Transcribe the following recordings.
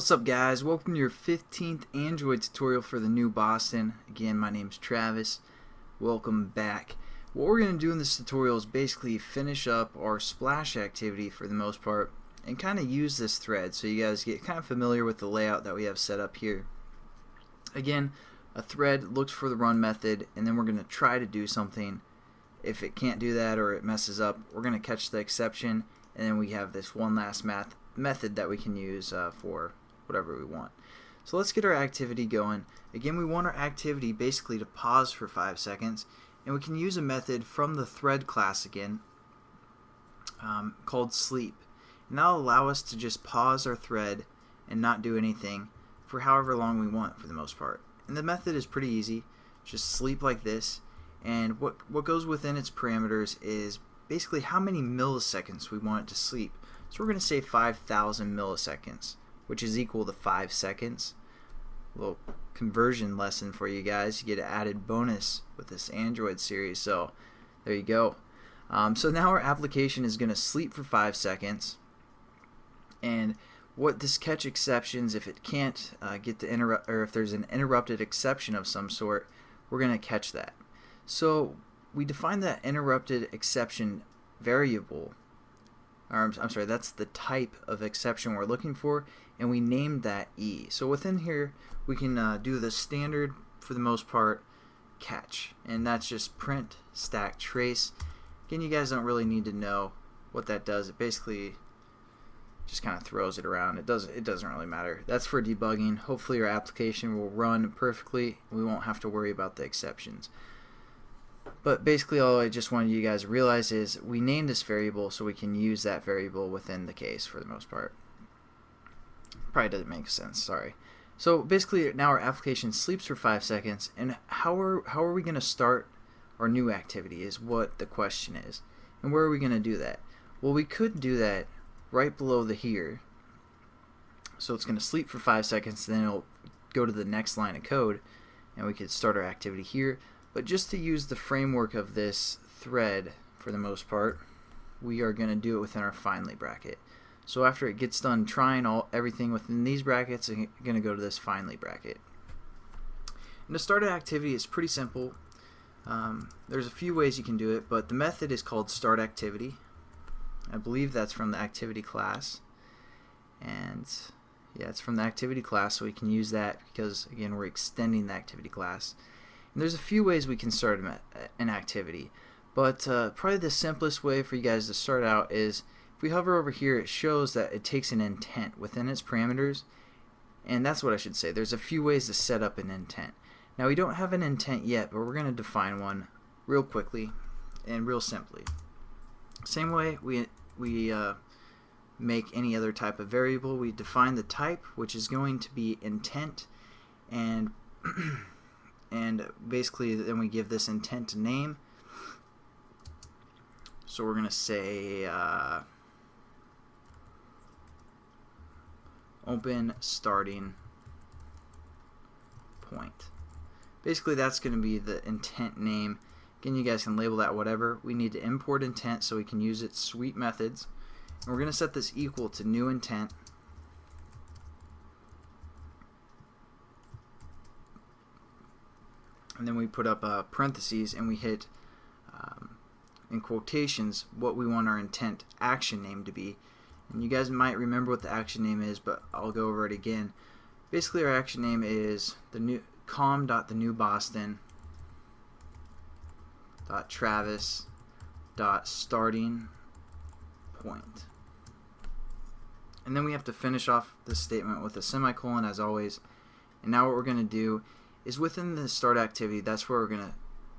What's up, guys? Welcome to your 15th Android tutorial for the new Boston. Again, my name's Travis. Welcome back. What we're going to do in this tutorial is basically finish up our splash activity for the most part and kind of use this thread so you guys get kind of familiar with the layout that we have set up here. Again, a thread looks for the run method, and then we're going to try to do something. If it can't do that or it messes up, we're going to catch the exception, and then we have this one last method that we can use for whatever we want. So let's get our activity going. Again, we want our activity basically to pause for 5 seconds, and we can use a method from the thread class again called sleep, and that'll allow us to just pause our thread and not do anything for however long we want for the most part. And the method is pretty easy. Just sleep like this, and what goes within its parameters is basically how many milliseconds we want it to sleep. So we're going to say 5,000 milliseconds, which is equal to 5 seconds. A little conversion lesson for you guys. You get an added bonus with this Android series, so there you go. So now our application is going to sleep for 5 seconds, and what this catch exceptions, if it can't get the or if there's an interrupted exception of some sort, we're going to catch that. So we define that interrupted exception variable, or I'm sorry, that's the type of exception we're looking for, and we named that E. So within here we can do the standard, for the most part, catch, and that's just print stack trace. Again, you guys don't really need to know what that does. It basically just kind of throws it around. It doesn't really matter. That's for debugging. Hopefully your application will run perfectly. We won't have to worry about the exceptions. But basically all I just wanted you guys to realize is we named this variable so we can use that variable within the case for the most part. Probably doesn't make sense, sorry. So basically now our application sleeps for 5 seconds, and how are we going to start our new activity is what the question is. And where are we going to do that? Well, we could do that right below the here. So it's going to sleep for 5 seconds, then it'll go to the next line of code, and we could start our activity here. But just to use the framework of this thread for the most part, we are going to do it within our finally bracket. So after it gets done trying everything within these brackets, it's going to go to this finally bracket. And to start an activity, it's pretty simple. There's a few ways you can do it, but the method is called start activity. I believe that's from the activity class, and yeah, it's from the activity class, so we can use that because again we're extending the activity class. And there's a few ways we can start an activity, but probably the simplest way for you guys to start out is if we hover over here, it shows that it takes an intent within its parameters, and that's what I should say. There's a few ways to set up an intent. Now we don't have an intent yet, but we're going to define one real quickly and real simply. Same way we make any other type of variable. We define the type, which is going to be intent, and and basically then we give this intent a name. So we're going to say open starting point. Basically that's going to be the intent name. Again, you guys can label that whatever. We need to import intent so we can use its sweet methods. And we're going to set this equal to new intent. And then we put up parentheses, and we hit in quotations what we want our intent action name to be. And you guys might remember what the action name is, but I'll go over it again. Basically our action name is the new com.thenewboston Travis starting point, and then we have to finish off this statement with a semicolon as always. And now what we're going to do is within the start activity, that's where we're going to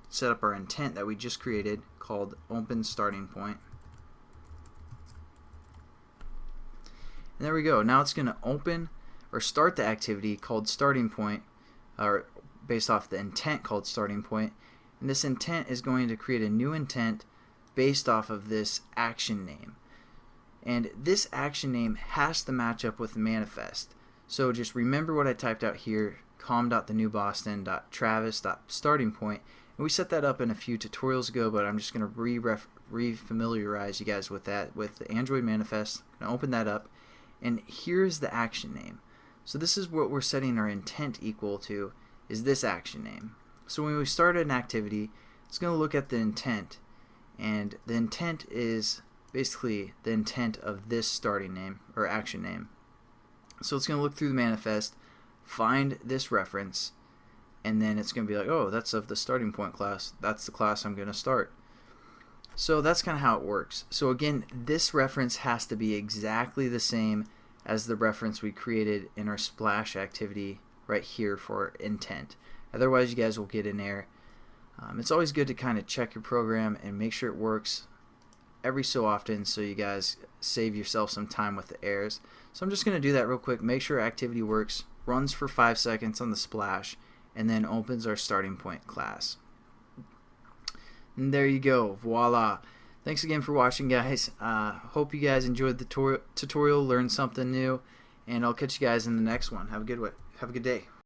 set up our intent that we just created called open starting point. And there we go. Now it's going to open or start the activity called starting point, or based off the intent called starting point. And this intent is going to create a new intent based off of this action name. And this action name has to match up with the manifest. So just remember what I typed out here, com.thenewboston.travis.starting point. And we set that up in a few tutorials ago, but I'm just going to re-familiarize you guys with that, with the Android manifest. I'm going to open that up, and here's the action name. So this is what we're setting our intent equal to, is this action name. So when we start an activity, it's going to look at the intent, and the intent is basically the intent of this starting name or action name. So it's going to look through the manifest, find this reference, and then it's going to be like, oh, that's of the starting point class. That's the class I'm going to start. So that's kind of how it works. So again, this reference has to be exactly the same as the reference we created in our splash activity right here for intent. Otherwise, you guys will get an error. It's always good to kind of check your program and make sure it works every so often, so you guys save yourself some time with the errors. So I'm just going to do that real quick. Make sure activity works, runs for 5 seconds on the splash, and then opens our starting point class. And there you go, voila. Thanks again for watching, guys. Hope you guys enjoyed the tutorial, learned something new, and I'll catch you guys in the next one. Have a good day.